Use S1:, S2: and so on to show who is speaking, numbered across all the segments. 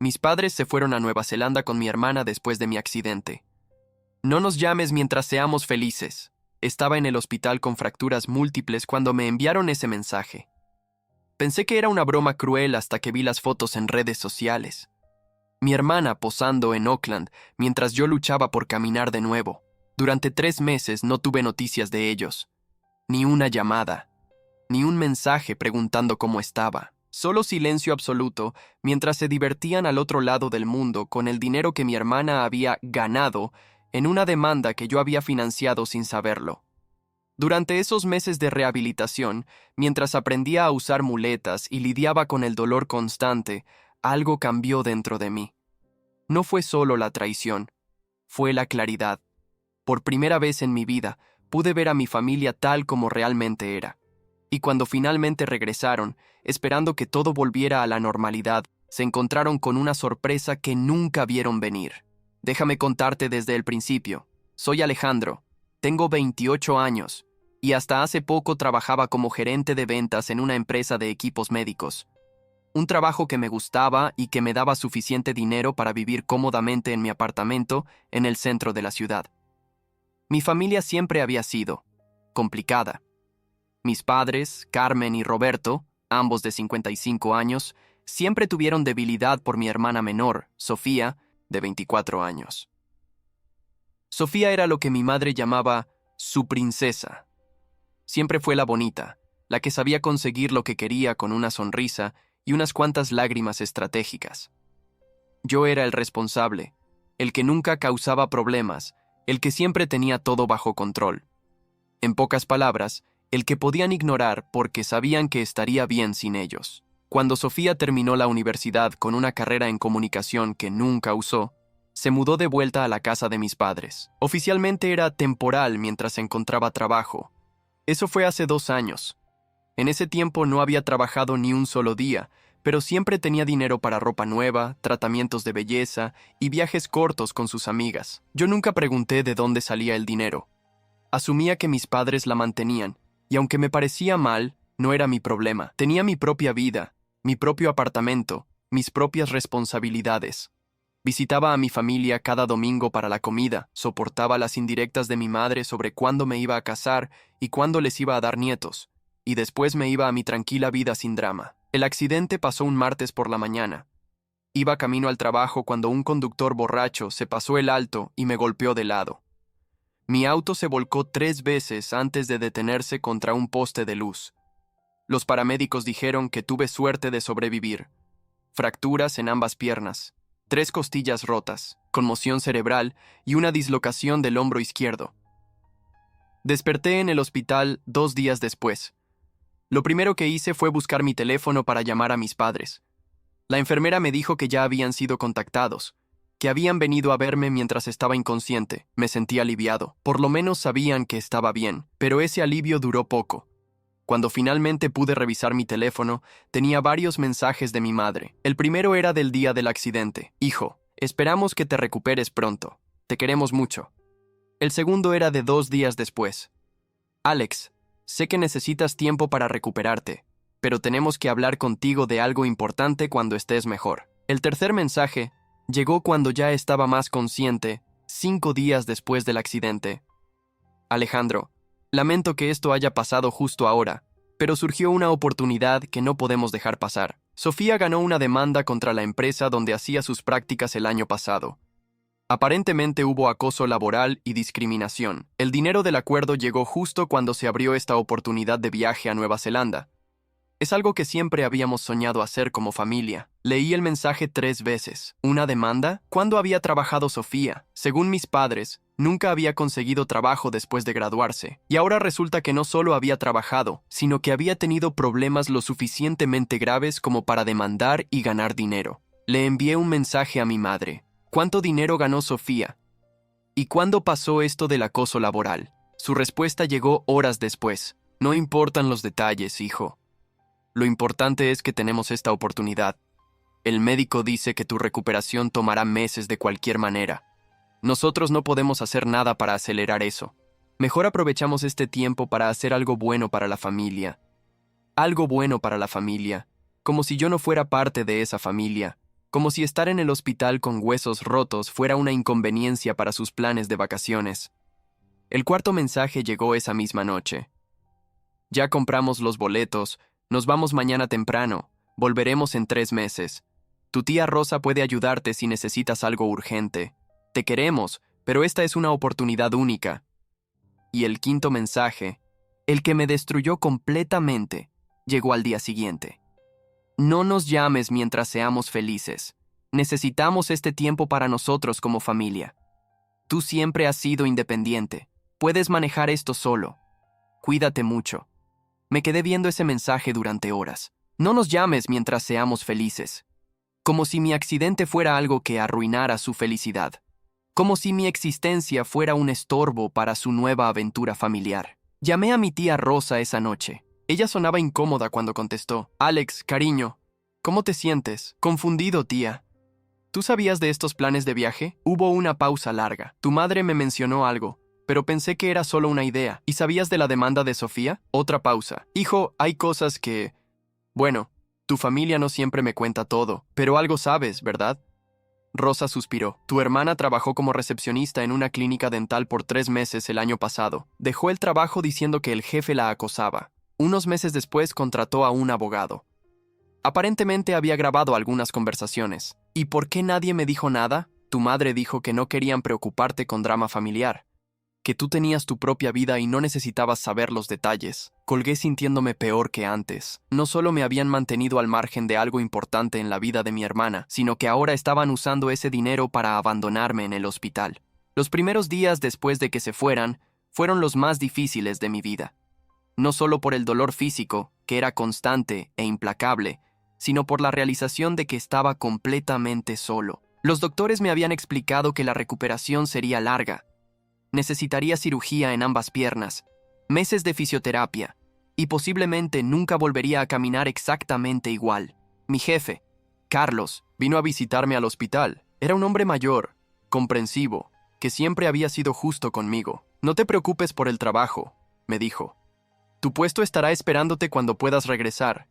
S1: Mis padres se fueron a Nueva Zelanda con mi hermana después de mi accidente. No nos llames mientras seamos felices. Estaba en el hospital con fracturas múltiples cuando me enviaron ese mensaje. Pensé que era una broma cruel hasta que vi las fotos en redes sociales. Mi hermana posando en Auckland mientras yo luchaba por caminar de nuevo. Durante 3 meses no tuve noticias de ellos. Ni una llamada, ni un mensaje preguntando cómo estaba. Solo silencio absoluto mientras se divertían al otro lado del mundo con el dinero que mi hermana había ganado en una demanda que yo había financiado sin saberlo. Durante esos meses de rehabilitación, mientras aprendía a usar muletas y lidiaba con el dolor constante, algo cambió dentro de mí. No fue solo la traición, fue la claridad. Por primera vez en mi vida, pude ver a mi familia tal como realmente era. Y cuando finalmente regresaron, esperando que todo volviera a la normalidad, se encontraron con una sorpresa que nunca vieron venir. Déjame contarte desde el principio. Soy Alejandro, tengo 28 años, y hasta hace poco trabajaba como gerente de ventas en una empresa de equipos médicos. Un trabajo que me gustaba y que me daba suficiente dinero para vivir cómodamente en mi apartamento en el centro de la ciudad. Mi familia siempre había sido complicada. Mis padres, Carmen y Roberto, ambos de 55 años, siempre tuvieron debilidad por mi hermana menor, Sofía, de 24 años. Sofía era lo que mi madre llamaba su princesa. Siempre fue la bonita, la que sabía conseguir lo que quería con una sonrisa y unas cuantas lágrimas estratégicas. Yo era el responsable, el que nunca causaba problemas, el que siempre tenía todo bajo control. En pocas palabras, el que podían ignorar porque sabían que estaría bien sin ellos. Cuando Sofía terminó la universidad con una carrera en comunicación que nunca usó, se mudó de vuelta a la casa de mis padres. Oficialmente era temporal mientras encontraba trabajo. Eso fue hace 2 años. En ese tiempo no había trabajado ni un solo día, pero siempre tenía dinero para ropa nueva, tratamientos de belleza y viajes cortos con sus amigas. Yo nunca pregunté de dónde salía el dinero. Asumía que mis padres la mantenían, y aunque me parecía mal, no era mi problema. Tenía mi propia vida, mi propio apartamento, mis propias responsabilidades. Visitaba a mi familia cada domingo para la comida, soportaba las indirectas de mi madre sobre cuándo me iba a casar y cuándo les iba a dar nietos, y después me iba a mi tranquila vida sin drama. El accidente pasó un martes por la mañana. Iba camino al trabajo cuando un conductor borracho se pasó el alto y me golpeó de lado. Mi auto se volcó 3 veces antes de detenerse contra un poste de luz. Los paramédicos dijeron que tuve suerte de sobrevivir. Fracturas en ambas piernas, 3 costillas rotas, conmoción cerebral y una dislocación del hombro izquierdo. Desperté en el hospital 2 días después. Lo primero que hice fue buscar mi teléfono para llamar a mis padres. La enfermera me dijo que ya habían sido contactados, que habían venido a verme mientras estaba inconsciente. Me sentí aliviado. Por lo menos sabían que estaba bien, pero ese alivio duró poco. Cuando finalmente pude revisar mi teléfono, tenía varios mensajes de mi madre. El primero era del día del accidente. Hijo, esperamos que te recuperes pronto. Te queremos mucho. El segundo era de 2 días después. Alex, sé que necesitas tiempo para recuperarte, pero tenemos que hablar contigo de algo importante cuando estés mejor. El tercer mensaje llegó cuando ya estaba más consciente, 5 días después del accidente. Alejandro, lamento que esto haya pasado justo ahora, pero surgió una oportunidad que no podemos dejar pasar. Sofía ganó una demanda contra la empresa donde hacía sus prácticas el año pasado. Aparentemente hubo acoso laboral y discriminación. El dinero del acuerdo llegó justo cuando se abrió esta oportunidad de viaje a Nueva Zelanda. Es algo que siempre habíamos soñado hacer como familia. Leí el mensaje 3 veces. ¿Una demanda? ¿Cuándo había trabajado Sofía? Según mis padres, nunca había conseguido trabajo después de graduarse. Y ahora resulta que no solo había trabajado, sino que había tenido problemas lo suficientemente graves como para demandar y ganar dinero. Le envié un mensaje a mi madre. ¿Cuánto dinero ganó Sofía? ¿Y cuándo pasó esto del acoso laboral? Su respuesta llegó horas después. No importan los detalles, hijo. Lo importante es que tenemos esta oportunidad. El médico dice que tu recuperación tomará meses de cualquier manera. Nosotros no podemos hacer nada para acelerar eso. Mejor aprovechamos este tiempo para hacer algo bueno para la familia. Algo bueno para la familia, como si yo no fuera parte de esa familia. como si estar en el hospital con huesos rotos fuera una inconveniencia para sus planes de vacaciones. El cuarto mensaje llegó esa misma noche. Ya compramos los boletos, nos vamos mañana temprano, volveremos en 3 meses. Tu tía Rosa puede ayudarte si necesitas algo urgente. Te queremos, pero esta es una oportunidad única. Y el quinto mensaje, el que me destruyó completamente, llegó al día siguiente. No nos llames mientras seamos felices. Necesitamos este tiempo para nosotros como familia. Tú siempre has sido independiente. Puedes manejar esto solo. Cuídate mucho. Me quedé viendo ese mensaje durante horas. No nos llames mientras seamos felices. Como si mi accidente fuera algo que arruinara su felicidad. Como si mi existencia fuera un estorbo para su nueva aventura familiar. Llamé a mi tía Rosa esa noche. Ella sonaba incómoda cuando contestó. Alex, cariño, ¿cómo te sientes? Confundido, tía. ¿Tú sabías de estos planes de viaje? Hubo una pausa larga. Tu madre me mencionó algo, pero pensé que era solo una idea. ¿Y sabías de la demanda de Sofía? Otra pausa. Hijo, hay cosas que... Bueno, tu familia no siempre me cuenta todo, pero algo sabes, ¿verdad? Rosa suspiró. Tu hermana trabajó como recepcionista en una clínica dental por 3 meses el año pasado. Dejó el trabajo diciendo que el jefe la acosaba. Unos meses después contrató a un abogado. Aparentemente había grabado algunas conversaciones. ¿Y por qué nadie me dijo nada? Tu madre dijo que no querían preocuparte con drama familiar, que tú tenías tu propia vida y no necesitabas saber los detalles. Colgué sintiéndome peor que antes. No solo me habían mantenido al margen de algo importante en la vida de mi hermana, sino que ahora estaban usando ese dinero para abandonarme en el hospital. Los primeros días después de que se fueran, fueron los más difíciles de mi vida. No solo por el dolor físico, que era constante e implacable, sino por la realización de que estaba completamente solo. Los doctores me habían explicado que la recuperación sería larga. Necesitaría cirugía en ambas piernas, meses de fisioterapia, y posiblemente nunca volvería a caminar exactamente igual. Mi jefe, Carlos, vino a visitarme al hospital. Era un hombre mayor, comprensivo, que siempre había sido justo conmigo. No te preocupes por el trabajo, me dijo. Tu puesto estará esperándote cuando puedas regresar,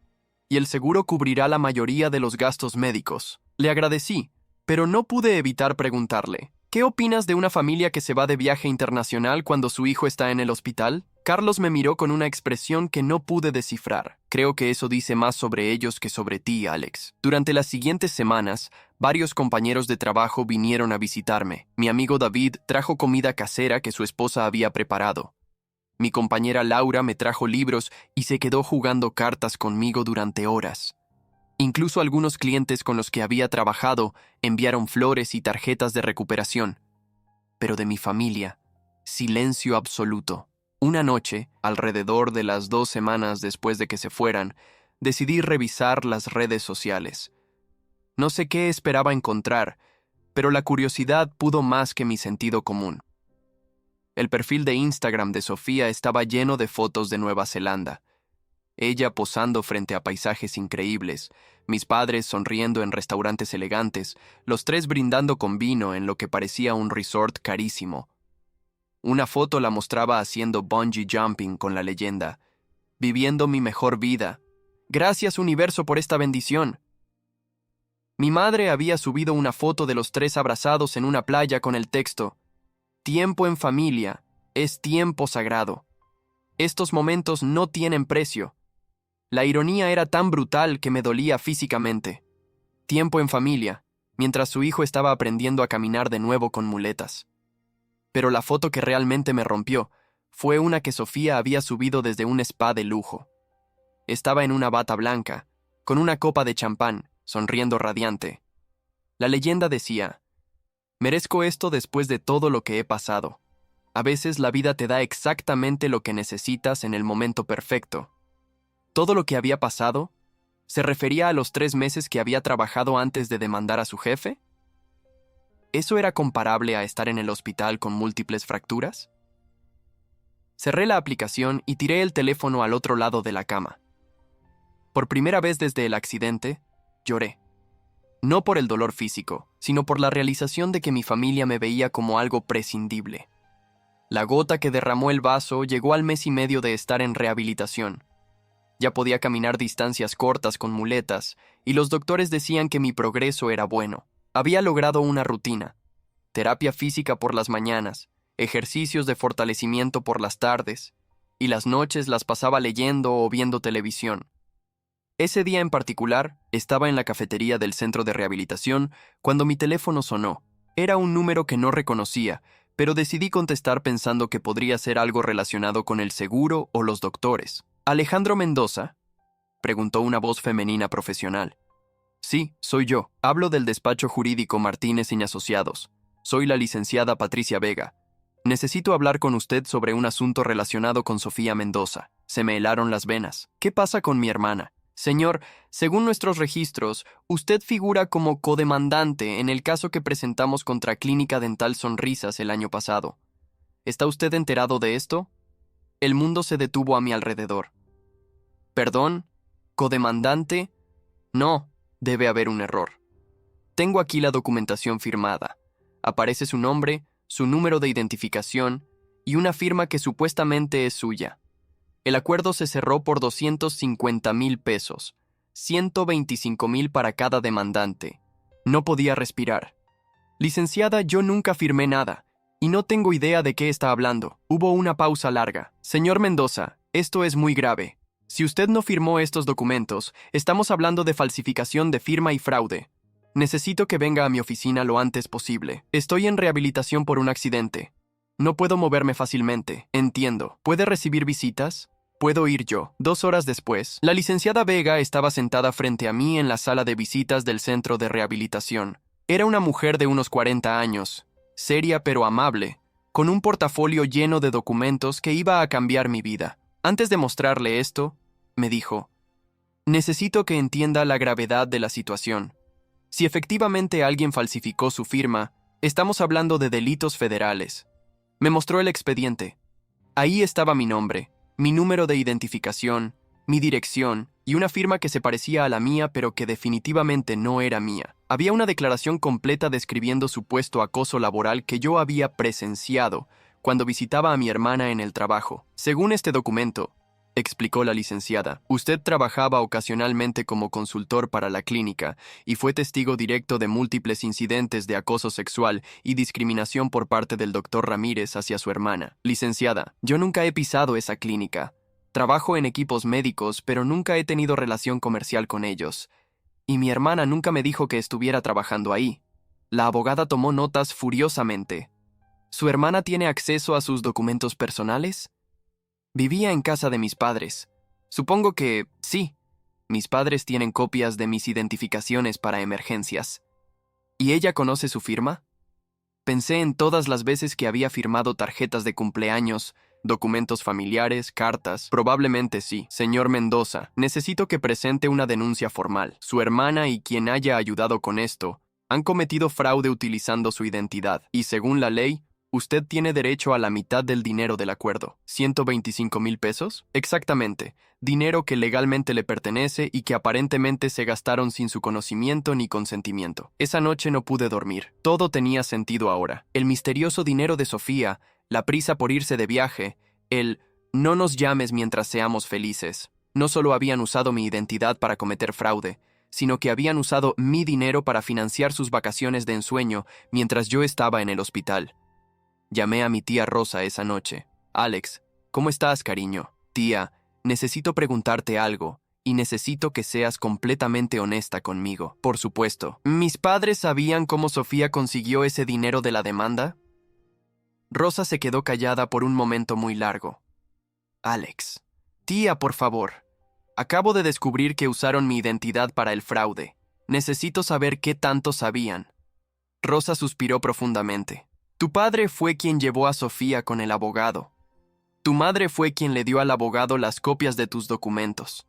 S1: y el seguro cubrirá la mayoría de los gastos médicos. Le agradecí, pero no pude evitar preguntarle. ¿Qué opinas de una familia que se va de viaje internacional cuando su hijo está en el hospital? Carlos me miró con una expresión que no pude descifrar. Creo que eso dice más sobre ellos que sobre ti, Alex. Durante las siguientes semanas, varios compañeros de trabajo vinieron a visitarme. Mi amigo David trajo comida casera que su esposa había preparado. Mi compañera Laura me trajo libros y se quedó jugando cartas conmigo durante horas. Incluso algunos clientes con los que había trabajado enviaron flores y tarjetas de recuperación. Pero de mi familia, silencio absoluto. Una noche, alrededor de las 2 semanas después de que se fueran, decidí revisar las redes sociales. No sé qué esperaba encontrar, pero la curiosidad pudo más que mi sentido común. El perfil de Instagram de Sofía estaba lleno de fotos de Nueva Zelanda. Ella posando frente a paisajes increíbles, mis padres sonriendo en restaurantes elegantes, los 3 brindando con vino en lo que parecía un resort carísimo. Una foto la mostraba haciendo bungee jumping con la leyenda: viviendo mi mejor vida. Gracias, universo, por esta bendición. Mi madre había subido una foto de los 3 abrazados en una playa con el texto: tiempo en familia, es tiempo sagrado. Estos momentos no tienen precio. La ironía era tan brutal que me dolía físicamente. Tiempo en familia, mientras su hijo estaba aprendiendo a caminar de nuevo con muletas. Pero la foto que realmente me rompió fue una que Sofía había subido desde un spa de lujo. Estaba en una bata blanca, con una copa de champán, sonriendo radiante. La leyenda decía: merezco esto después de todo lo que he pasado. A veces la vida te da exactamente lo que necesitas en el momento perfecto. Todo lo que había pasado se refería a los 3 meses que había trabajado antes de demandar a su jefe. ¿Eso era comparable a estar en el hospital con múltiples fracturas? Cerré la aplicación y tiré el teléfono al otro lado de la cama. Por primera vez desde el accidente, lloré. No por el dolor físico, sino por la realización de que mi familia me veía como algo prescindible. La gota que derramó el vaso llegó al mes y medio de estar en rehabilitación. Ya podía caminar distancias cortas con muletas, y los doctores decían que mi progreso era bueno. Había logrado una rutina: terapia física por las mañanas, ejercicios de fortalecimiento por las tardes, y las noches las pasaba leyendo o viendo televisión. Ese día en particular, estaba en la cafetería del centro de rehabilitación cuando mi teléfono sonó. Era un número que no reconocía, pero decidí contestar pensando que podría ser algo relacionado con el seguro o los doctores. ¿Alejandro Mendoza?, preguntó una voz femenina profesional. Sí, soy yo. Hablo del despacho jurídico Martínez y Asociados. Soy la licenciada Patricia Vega. Necesito hablar con usted sobre un asunto relacionado con Sofía Mendoza. Se me helaron las venas. ¿Qué pasa con mi hermana? Señor, según nuestros registros, usted figura como codemandante en el caso que presentamos contra Clínica Dental Sonrisas el año pasado. ¿Está usted enterado de esto? El mundo se detuvo a mi alrededor. ¿Perdón? ¿Codemandante? No, debe haber un error. Tengo aquí la documentación firmada. Aparece su nombre, su número de identificación y una firma que supuestamente es suya. El acuerdo se cerró por 250,000 pesos, 125,000 para cada demandante. No podía respirar. Licenciada, yo nunca firmé nada, y no tengo idea de qué está hablando. Hubo una pausa larga. Señor Mendoza, esto es muy grave. Si usted no firmó estos documentos, estamos hablando de falsificación de firma y fraude. Necesito que venga a mi oficina lo antes posible. Estoy en rehabilitación por un accidente. No puedo moverme fácilmente. Entiendo. ¿Puede recibir visitas? Puedo ir yo. 2 horas después, la licenciada Vega estaba sentada frente a mí en la sala de visitas del centro de rehabilitación. Era una mujer de unos 40 años, seria pero amable, con un portafolio lleno de documentos que iba a cambiar mi vida. Antes de mostrarle esto, me dijo: necesito que entienda la gravedad de la situación. Si efectivamente alguien falsificó su firma, estamos hablando de delitos federales. Me mostró el expediente. Ahí estaba mi nombre, mi número de identificación, mi dirección y una firma que se parecía a la mía pero que definitivamente no era mía. Había una declaración completa describiendo supuesto acoso laboral que yo había presenciado cuando visitaba a mi hermana en el trabajo. Según este documento, explicó la licenciada, usted trabajaba ocasionalmente como consultor para la clínica y fue testigo directo de múltiples incidentes de acoso sexual y discriminación por parte del doctor Ramírez hacia su hermana. Licenciada, yo nunca he pisado esa clínica. Trabajo en equipos médicos, pero nunca he tenido relación comercial con ellos. Y mi hermana nunca me dijo que estuviera trabajando ahí. La abogada tomó notas furiosamente. ¿Su hermana tiene acceso a sus documentos personales? Vivía en casa de mis padres. Supongo que sí. Mis padres tienen copias de mis identificaciones para emergencias. ¿Y ella conoce su firma? Pensé en todas las veces que había firmado tarjetas de cumpleaños, documentos familiares, cartas. Probablemente sí. Señor Mendoza, necesito que presente una denuncia formal. Su hermana y quien haya ayudado con esto han cometido fraude utilizando su identidad, y según la ley, usted tiene derecho a la mitad del dinero del acuerdo. ¿125,000 pesos? Exactamente. Dinero que legalmente le pertenece y que aparentemente se gastaron sin su conocimiento ni consentimiento. Esa noche no pude dormir. Todo tenía sentido ahora. El misterioso dinero de Sofía, la prisa por irse de viaje, el "no nos llames mientras seamos felices". No solo habían usado mi identidad para cometer fraude, sino que habían usado mi dinero para financiar sus vacaciones de ensueño mientras yo estaba en el hospital. Llamé a mi tía Rosa esa noche. Alex, ¿cómo estás, cariño? Tía, necesito preguntarte algo, y necesito que seas completamente honesta conmigo. Por supuesto. ¿Mis padres sabían cómo Sofía consiguió ese dinero de la demanda? Rosa se quedó callada por un momento muy largo. Alex. Tía, por favor. Acabo de descubrir que usaron mi identidad para el fraude. Necesito saber qué tanto sabían. Rosa suspiró profundamente. Tu padre fue quien llevó a Sofía con el abogado. Tu madre fue quien le dio al abogado las copias de tus documentos.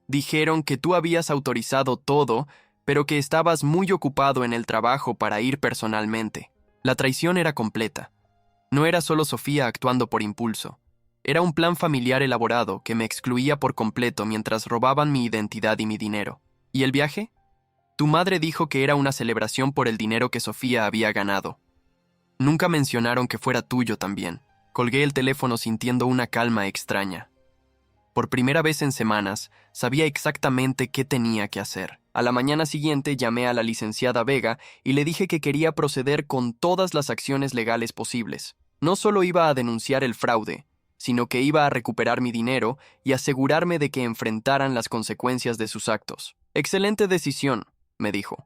S1: Dijeron que tú habías autorizado todo, pero que estabas muy ocupado en el trabajo para ir personalmente. La traición era completa. No era solo Sofía actuando por impulso. Era un plan familiar elaborado que me excluía por completo mientras robaban mi identidad y mi dinero. ¿Y el viaje? Tu madre dijo que era una celebración por el dinero que Sofía había ganado. Nunca mencionaron que fuera tuyo también. Colgué el teléfono sintiendo una calma extraña. Por primera vez en semanas, sabía exactamente qué tenía que hacer. A la mañana siguiente llamé a la licenciada Vega y le dije que quería proceder con todas las acciones legales posibles. No solo iba a denunciar el fraude, sino que iba a recuperar mi dinero y asegurarme de que enfrentaran las consecuencias de sus actos. Excelente decisión, me dijo.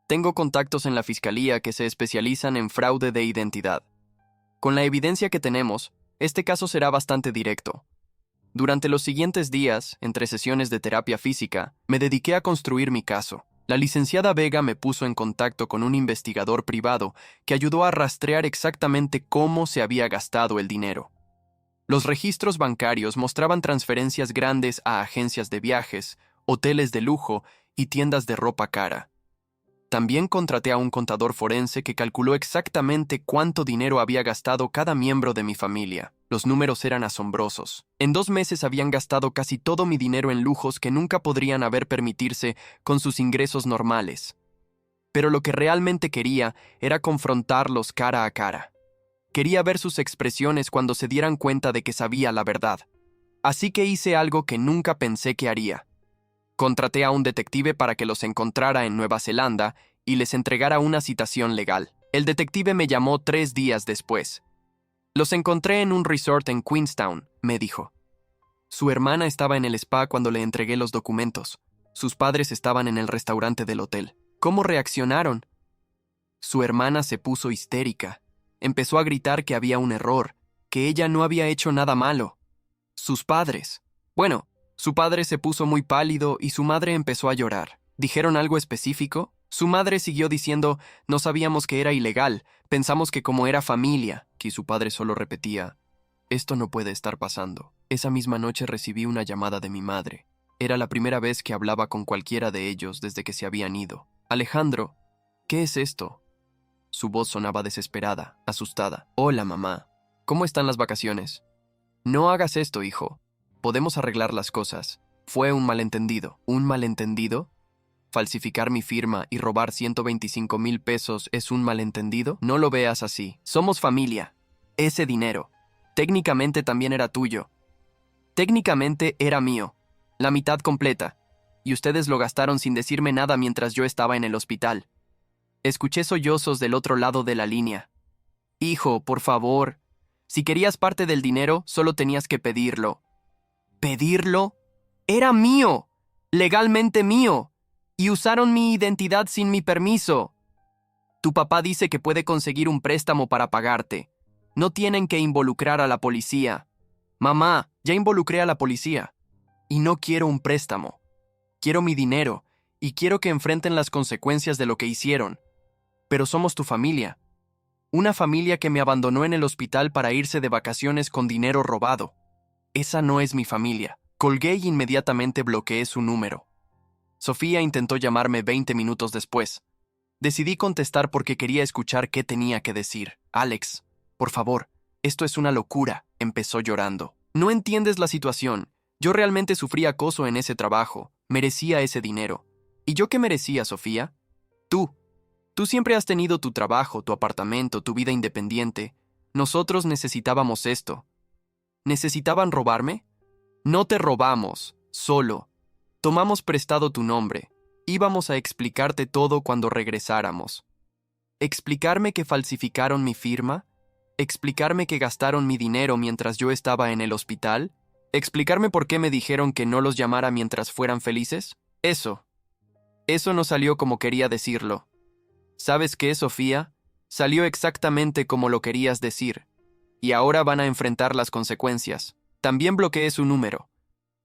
S1: Tengo contactos en la fiscalía que se especializan en fraude de identidad. Con la evidencia que tenemos, este caso será bastante directo. Durante los siguientes días, entre sesiones de terapia física, me dediqué a construir mi caso. La licenciada Vega me puso en contacto con un investigador privado que ayudó a rastrear exactamente cómo se había gastado el dinero. Los registros bancarios mostraban transferencias grandes a agencias de viajes, hoteles de lujo y tiendas de ropa cara. También contraté a un contador forense que calculó exactamente cuánto dinero había gastado cada miembro de mi familia. Los números eran asombrosos. En 2 meses habían gastado casi todo mi dinero en lujos que nunca podrían haber permitirse con sus ingresos normales. Pero lo que realmente quería era confrontarlos cara a cara. Quería ver sus expresiones cuando se dieran cuenta de que sabía la verdad. Así que hice algo que nunca pensé que haría. Contraté a un detective para que los encontrara en Nueva Zelanda y les entregara una citación legal. El detective me llamó 3 días después. Los encontré en un resort en Queenstown, me dijo. Su hermana estaba en el spa cuando le entregué los documentos. Sus padres estaban en el restaurante del hotel. ¿Cómo reaccionaron? Su hermana se puso histérica. Empezó a gritar que había un error, que ella no había hecho nada malo. Sus padres. Bueno, su padre se puso muy pálido y su madre empezó a llorar. ¿Dijeron algo específico? Su madre siguió diciendo, no sabíamos que era ilegal, pensamos que como era familia, y su padre solo repetía, esto no puede estar pasando. Esa misma noche recibí una llamada de mi madre. Era la primera vez que hablaba con cualquiera de ellos desde que se habían ido. Alejandro, ¿qué es esto? Su voz sonaba desesperada, asustada. Hola, mamá. ¿Cómo están las vacaciones? No hagas esto, hijo. Podemos arreglar las cosas. Fue un malentendido. ¿Un malentendido? ¿Falsificar mi firma y robar 125,000 pesos es un malentendido? No lo veas así. Somos familia. Ese dinero, técnicamente también era tuyo. Técnicamente era mío. La mitad completa. Y ustedes lo gastaron sin decirme nada mientras yo estaba en el hospital. Escuché sollozos del otro lado de la línea. Hijo, por favor. Si querías parte del dinero, solo tenías que pedirlo. ¿Pedirlo? Era mío. Legalmente mío. Y usaron mi identidad sin mi permiso. Tu papá dice que puede conseguir un préstamo para pagarte. No tienen que involucrar a la policía. Mamá, ya involucré a la policía. Y no quiero un préstamo. Quiero mi dinero, y quiero que enfrenten las consecuencias de lo que hicieron. Pero somos tu familia. Una familia que me abandonó en el hospital para irse de vacaciones con dinero robado. Esa no es mi familia. Colgué y inmediatamente bloqueé su número. Sofía intentó llamarme 20 minutos después. Decidí contestar porque quería escuchar qué tenía que decir. Alex, por favor, esto es una locura, empezó llorando. No entiendes la situación. Yo realmente sufrí acoso en ese trabajo. Merecía ese dinero. ¿Y yo qué merecía, Sofía? Tú. Tú siempre has tenido tu trabajo, tu apartamento, tu vida independiente. Nosotros necesitábamos esto. ¿Necesitaban robarme? No te robamos, solo. Tomamos prestado tu nombre. Íbamos a explicarte todo cuando regresáramos. ¿Explicarme que falsificaron mi firma? ¿Explicarme que gastaron mi dinero mientras yo estaba en el hospital? ¿Explicarme por qué me dijeron que no los llamara mientras fueran felices? Eso no salió como quería decirlo. ¿Sabes qué, Sofía? Salió exactamente como lo querías decir. Y ahora van a enfrentar las consecuencias. También bloqueé su número.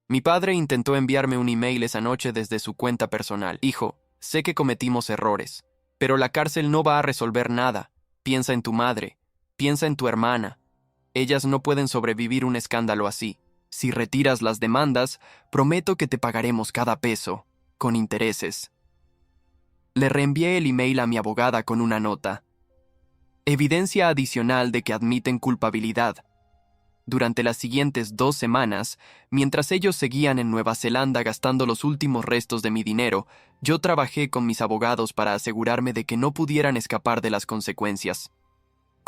S1: Mi padre intentó enviarme un email esa noche desde su cuenta personal. Hijo, sé que cometimos errores, pero la cárcel no va a resolver nada. Piensa en tu madre, piensa en tu hermana. Ellas no pueden sobrevivir un escándalo así. Si retiras las demandas, prometo que te pagaremos cada peso, con intereses. Le reenvié el email a mi abogada con una nota. Evidencia adicional de que admiten culpabilidad. Durante las siguientes 2 semanas, mientras ellos seguían en Nueva Zelanda gastando los últimos restos de mi dinero, yo trabajé con mis abogados para asegurarme de que no pudieran escapar de las consecuencias.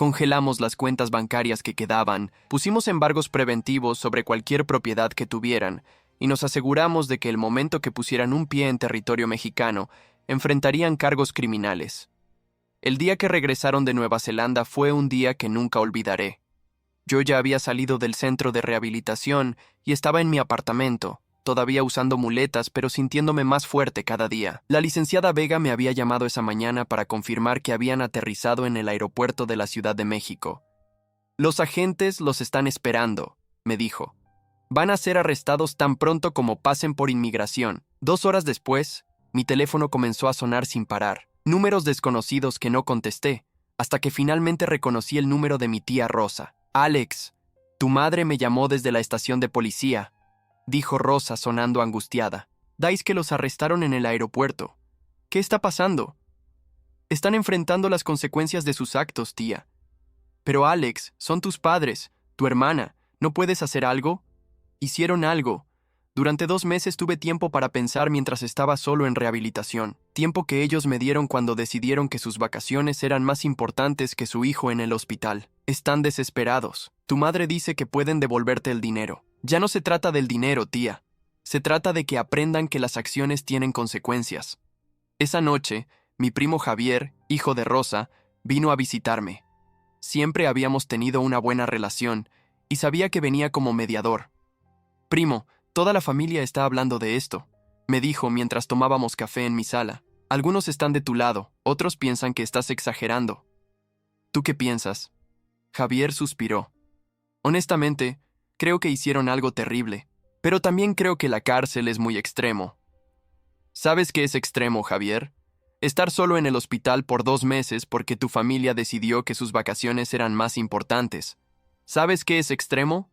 S1: Congelamos las cuentas bancarias que quedaban, pusimos embargos preventivos sobre cualquier propiedad que tuvieran, y nos aseguramos de que el momento que pusieran un pie en territorio mexicano, enfrentarían cargos criminales. El día que regresaron de Nueva Zelanda fue un día que nunca olvidaré. Yo ya había salido del centro de rehabilitación y estaba en mi apartamento, todavía usando muletas pero sintiéndome más fuerte cada día. La licenciada Vega me había llamado esa mañana para confirmar que habían aterrizado en el aeropuerto de la Ciudad de México. Los agentes los están esperando, me dijo. Van a ser arrestados tan pronto como pasen por inmigración. 2 horas después, mi teléfono comenzó a sonar sin parar. Números desconocidos que no contesté, hasta que finalmente reconocí el número de mi tía Rosa. Alex, tu madre me llamó desde la estación de policía, dijo Rosa sonando angustiada. Dais que los arrestaron en el aeropuerto. ¿Qué está pasando? Están enfrentando las consecuencias de sus actos, tía. Pero Alex, son tus padres, tu hermana. ¿No puedes hacer algo? Hicieron algo. Durante 2 meses tuve tiempo para pensar mientras estaba solo en rehabilitación. Tiempo que ellos me dieron cuando decidieron que sus vacaciones eran más importantes que su hijo en el hospital. Están desesperados. Tu madre dice que pueden devolverte el dinero. Ya no se trata del dinero, tía. Se trata de que aprendan que las acciones tienen consecuencias. Esa noche, mi primo Javier, hijo de Rosa, vino a visitarme. Siempre habíamos tenido una buena relación y sabía que venía como mediador. Primo, toda la familia está hablando de esto, me dijo mientras tomábamos café en mi sala. Algunos están de tu lado, otros piensan que estás exagerando. ¿Tú qué piensas? Javier suspiró. Honestamente, creo que hicieron algo terrible, pero también creo que la cárcel es muy extremo. ¿Sabes qué es extremo, Javier? Estar solo en el hospital por 2 meses porque tu familia decidió que sus vacaciones eran más importantes. ¿Sabes qué es extremo?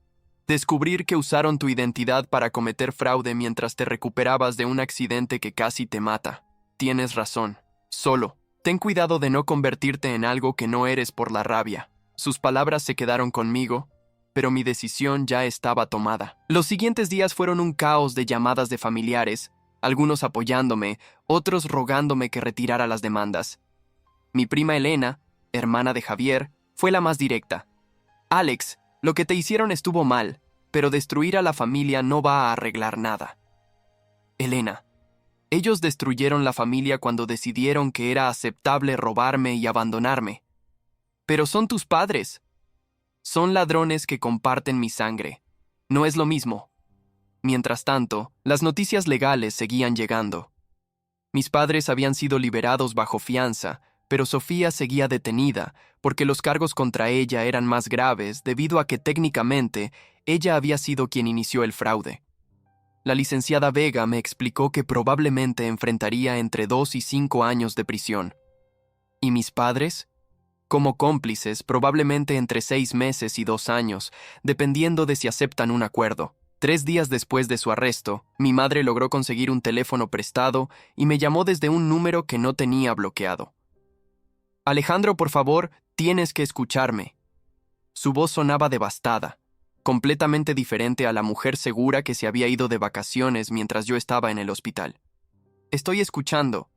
S1: Descubrir que usaron tu identidad para cometer fraude mientras te recuperabas de un accidente que casi te mata. Tienes razón. Solo, ten cuidado de no convertirte en algo que no eres por la rabia. Sus palabras se quedaron conmigo, pero mi decisión ya estaba tomada. Los siguientes días fueron un caos de llamadas de familiares, algunos apoyándome, otros rogándome que retirara las demandas. Mi prima Elena, hermana de Javier, fue la más directa. Alex, lo que te hicieron estuvo mal, pero destruir a la familia no va a arreglar nada. Elena, ellos destruyeron la familia cuando decidieron que era aceptable robarme y abandonarme. Pero son tus padres. Son ladrones que comparten mi sangre. No es lo mismo. Mientras tanto, las noticias legales seguían llegando. Mis padres habían sido liberados bajo fianza, pero Sofía seguía detenida porque los cargos contra ella eran más graves debido a que técnicamente ella había sido quien inició el fraude. La licenciada Vega me explicó que probablemente enfrentaría entre 2 y 5 años de prisión. ¿Y mis padres? Como cómplices, probablemente entre 6 meses y 2 años, dependiendo de si aceptan un acuerdo. 3 días después de su arresto, mi madre logró conseguir un teléfono prestado y me llamó desde un número que no tenía bloqueado. Alejandro, por favor, tienes que escucharme. Su voz sonaba devastada, completamente diferente a la mujer segura que se había ido de vacaciones mientras yo estaba en el hospital. Estoy escuchando.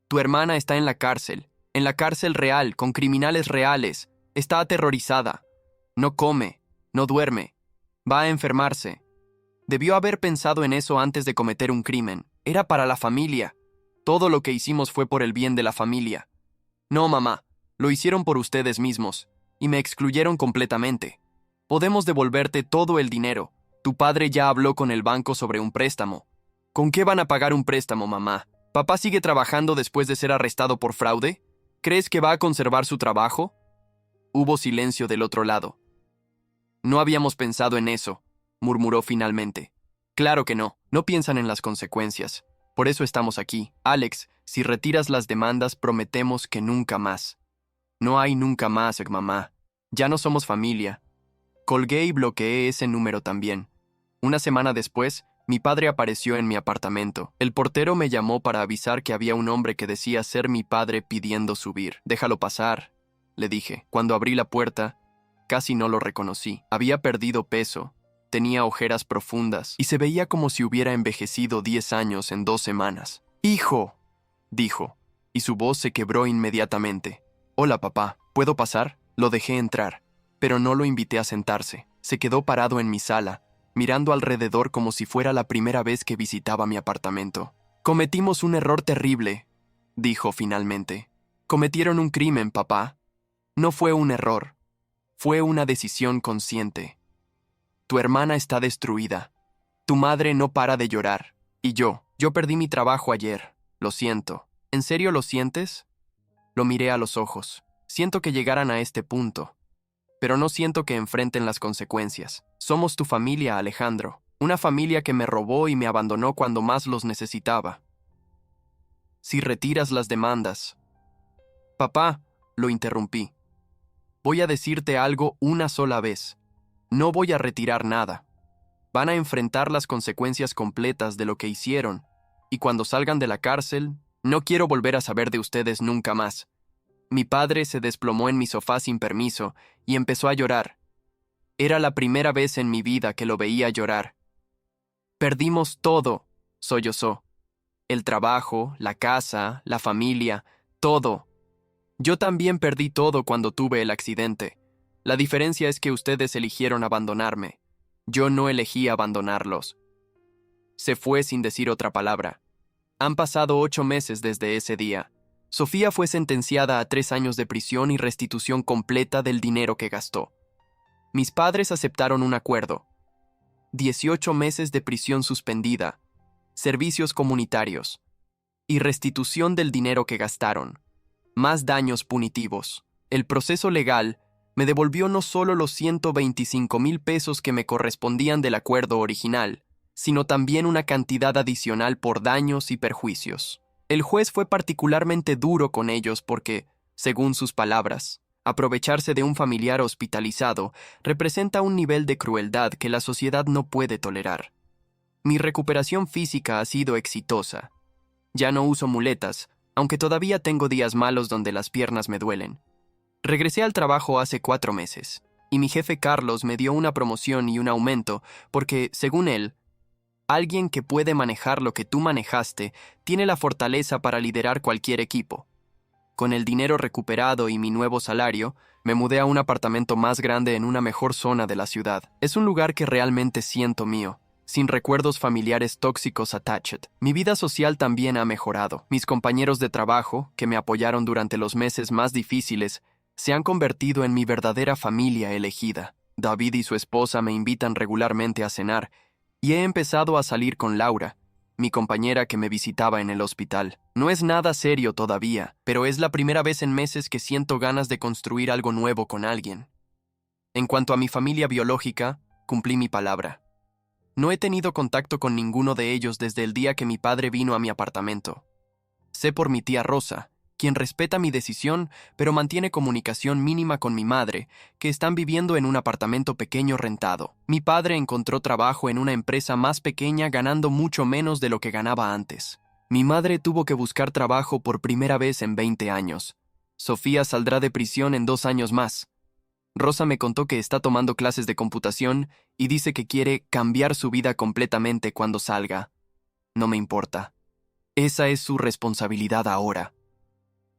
S1: Tu hermana está en la cárcel real, con criminales reales. Está aterrorizada. No come, no duerme. Va a enfermarse. Debió haber pensado en eso antes de cometer un crimen. Era para la familia. Todo lo que hicimos fue por el bien de la familia. No, mamá, lo hicieron por ustedes mismos, y me excluyeron completamente. Podemos devolverte todo el dinero. Tu padre ya habló con el banco sobre un préstamo. ¿Con qué van a pagar un préstamo, mamá? ¿Papá sigue trabajando después de ser arrestado por fraude? ¿Crees que va a conservar su trabajo? Hubo silencio del otro lado. No habíamos pensado en eso, murmuró finalmente. Claro que no, no piensan en las consecuencias. Por eso estamos aquí. Alex, si retiras las demandas, prometemos que nunca más. No hay nunca más, mamá. Ya no somos familia. Colgué y bloqueé ese número también. Una semana después, mi padre apareció en mi apartamento. El portero me llamó para avisar que había un hombre que decía ser mi padre pidiendo subir. Déjalo pasar, le dije. Cuando abrí la puerta, casi no lo reconocí. Había perdido peso, tenía ojeras profundas y se veía como si hubiera envejecido 10 años en 2 semanas. «¡Hijo!», dijo, y su voz se quebró inmediatamente. «Hola, papá, ¿puedo pasar?». Lo dejé entrar, pero no lo invité a sentarse. Se quedó parado en mi sala, mirando alrededor como si fuera la primera vez que visitaba mi apartamento. Cometimos un error terrible, dijo finalmente. Cometieron un crimen, papá. No fue un error. Fue una decisión consciente. Tu hermana está destruida. Tu madre no para de llorar. Y yo perdí mi trabajo ayer. Lo siento. ¿En serio lo sientes? Lo miré a los ojos. Siento que llegaran a este punto. Pero no siento que enfrenten las consecuencias. Somos tu familia, Alejandro. Una familia que me robó y me abandonó cuando más los necesitaba. Si retiras las demandas... Papá, lo interrumpí. Voy a decirte algo una sola vez. No voy a retirar nada. Van a enfrentar las consecuencias completas de lo que hicieron, y cuando salgan de la cárcel, no quiero volver a saber de ustedes nunca más. Mi padre se desplomó en mi sofá sin permiso y empezó a llorar. Era la primera vez en mi vida que lo veía llorar. Perdimos todo, sollozó. El trabajo, la casa, la familia, todo. Yo también perdí todo cuando tuve el accidente. La diferencia es que ustedes eligieron abandonarme. Yo no elegí abandonarlos. Se fue sin decir otra palabra. Han pasado 8 meses desde ese día. Sofía fue sentenciada a 3 años de prisión y restitución completa del dinero que gastó. Mis padres aceptaron un acuerdo. 18 meses de prisión suspendida, servicios comunitarios y restitución del dinero que gastaron. Más daños punitivos. El proceso legal me devolvió no solo los 125,000 pesos que me correspondían del acuerdo original, sino también una cantidad adicional por daños y perjuicios. El juez fue particularmente duro con ellos porque, según sus palabras, aprovecharse de un familiar hospitalizado representa un nivel de crueldad que la sociedad no puede tolerar. Mi recuperación física ha sido exitosa. Ya no uso muletas, aunque todavía tengo días malos donde las piernas me duelen. Regresé al trabajo hace 4 meses, y mi jefe Carlos me dio una promoción y un aumento porque, según él, alguien que puede manejar lo que tú manejaste tiene la fortaleza para liderar cualquier equipo. Con el dinero recuperado y mi nuevo salario, me mudé a un apartamento más grande en una mejor zona de la ciudad. Es un lugar que realmente siento mío, sin recuerdos familiares tóxicos attached. Mi vida social también ha mejorado. Mis compañeros de trabajo, que me apoyaron durante los meses más difíciles, se han convertido en mi verdadera familia elegida. David y su esposa me invitan regularmente a cenar, y he empezado a salir con Laura, mi compañera que me visitaba en el hospital. No es nada serio todavía, pero es la primera vez en meses que siento ganas de construir algo nuevo con alguien. En cuanto a mi familia biológica, cumplí mi palabra. No he tenido contacto con ninguno de ellos desde el día que mi padre vino a mi apartamento. Sé por mi tía Rosa, quien respeta mi decisión, pero mantiene comunicación mínima con mi madre, que están viviendo en un apartamento pequeño rentado. Mi padre encontró trabajo en una empresa más pequeña ganando mucho menos de lo que ganaba antes. Mi madre tuvo que buscar trabajo por primera vez en 20 años. Sofía saldrá de prisión en 2 años más. Rosa me contó que está tomando clases de computación y dice que quiere cambiar su vida completamente cuando salga. No me importa. Esa es su responsabilidad ahora.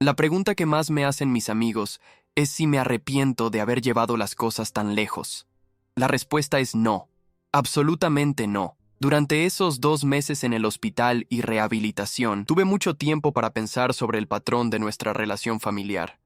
S1: La pregunta que más me hacen mis amigos es si me arrepiento de haber llevado las cosas tan lejos. La respuesta es no. Absolutamente no. Durante esos 2 meses en el hospital y rehabilitación, tuve mucho tiempo para pensar sobre el patrón de nuestra relación familiar.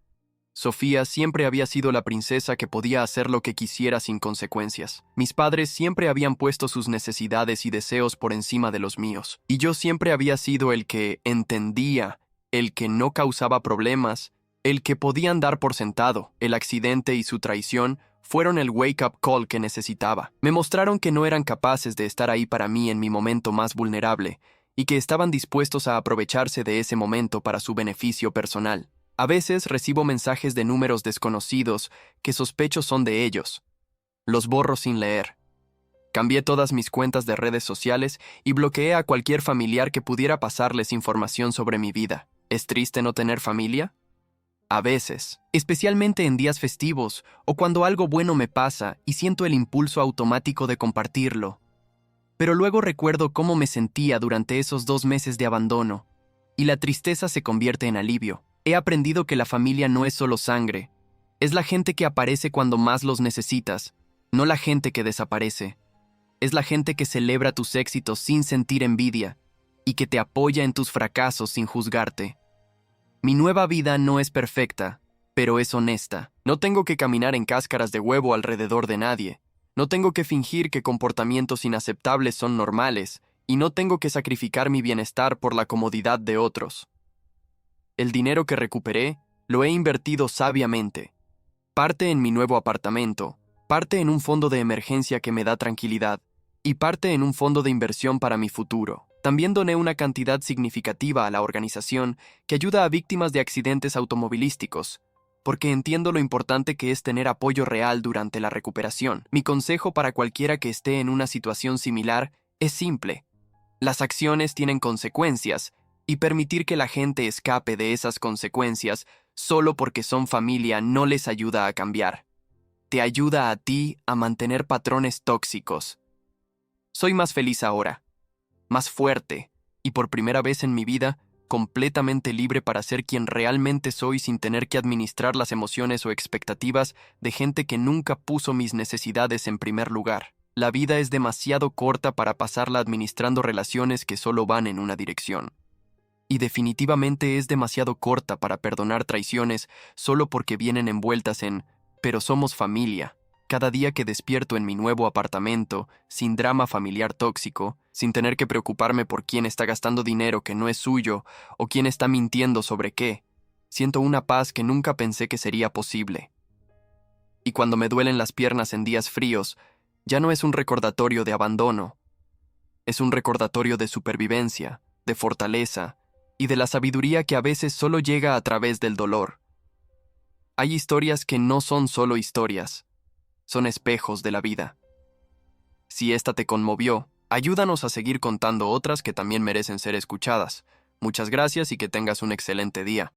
S1: Sofía siempre había sido la princesa que podía hacer lo que quisiera sin consecuencias. Mis padres siempre habían puesto sus necesidades y deseos por encima de los míos, y yo siempre había sido el que entendía, el que no causaba problemas, el que podían dar por sentado. El accidente y su traición fueron el wake-up call que necesitaba. Me mostraron que no eran capaces de estar ahí para mí en mi momento más vulnerable, y que estaban dispuestos a aprovecharse de ese momento para su beneficio personal. A veces recibo mensajes de números desconocidos que sospecho son de ellos. Los borro sin leer. Cambié todas mis cuentas de redes sociales y bloqueé a cualquier familiar que pudiera pasarles información sobre mi vida. ¿Es triste no tener familia? A veces, especialmente en días festivos o cuando algo bueno me pasa y siento el impulso automático de compartirlo. Pero luego recuerdo cómo me sentía durante esos 2 meses de abandono, y la tristeza se convierte en alivio. He aprendido que la familia no es solo sangre, Es la gente que aparece cuando más los necesitas, no la gente que desaparece. Es la gente que celebra tus éxitos sin sentir envidia y que te apoya en tus fracasos sin juzgarte. Mi nueva vida no es perfecta, pero es honesta. No tengo que caminar en cáscaras de huevo alrededor de nadie. No tengo que fingir que comportamientos inaceptables son normales, y no tengo que sacrificar mi bienestar por la comodidad de otros. El dinero que recuperé lo he invertido sabiamente. Parte en mi nuevo apartamento, parte en un fondo de emergencia que me da tranquilidad, y parte en un fondo de inversión para mi futuro. También doné una cantidad significativa a la organización que ayuda a víctimas de accidentes automovilísticos, porque entiendo lo importante que es tener apoyo real durante la recuperación. Mi consejo para cualquiera que esté en una situación similar es simple. Las acciones tienen consecuencias, y permitir que la gente escape de esas consecuencias solo porque son familia no les ayuda a cambiar. Te ayuda a ti a mantener patrones tóxicos. Soy más feliz ahora, más fuerte, y por primera vez en mi vida, completamente libre para ser quien realmente soy sin tener que administrar las emociones o expectativas de gente que nunca puso mis necesidades en primer lugar. La vida es demasiado corta para pasarla administrando relaciones que solo van en una dirección. Y definitivamente es demasiado corta para perdonar traiciones solo porque vienen envueltas en «pero somos familia». Cada día que despierto en mi nuevo apartamento, sin drama familiar tóxico, sin tener que preocuparme por quién está gastando dinero que no es suyo o quién está mintiendo sobre qué, siento una paz que nunca pensé que sería posible. Y cuando me duelen las piernas en días fríos, ya no es un recordatorio de abandono, es un recordatorio de supervivencia, de fortaleza y de la sabiduría que a veces solo llega a través del dolor. Hay historias que no son solo historias, son espejos de la vida. Si esta te conmovió, ayúdanos a seguir contando otras que también merecen ser escuchadas. Muchas gracias y que tengas un excelente día.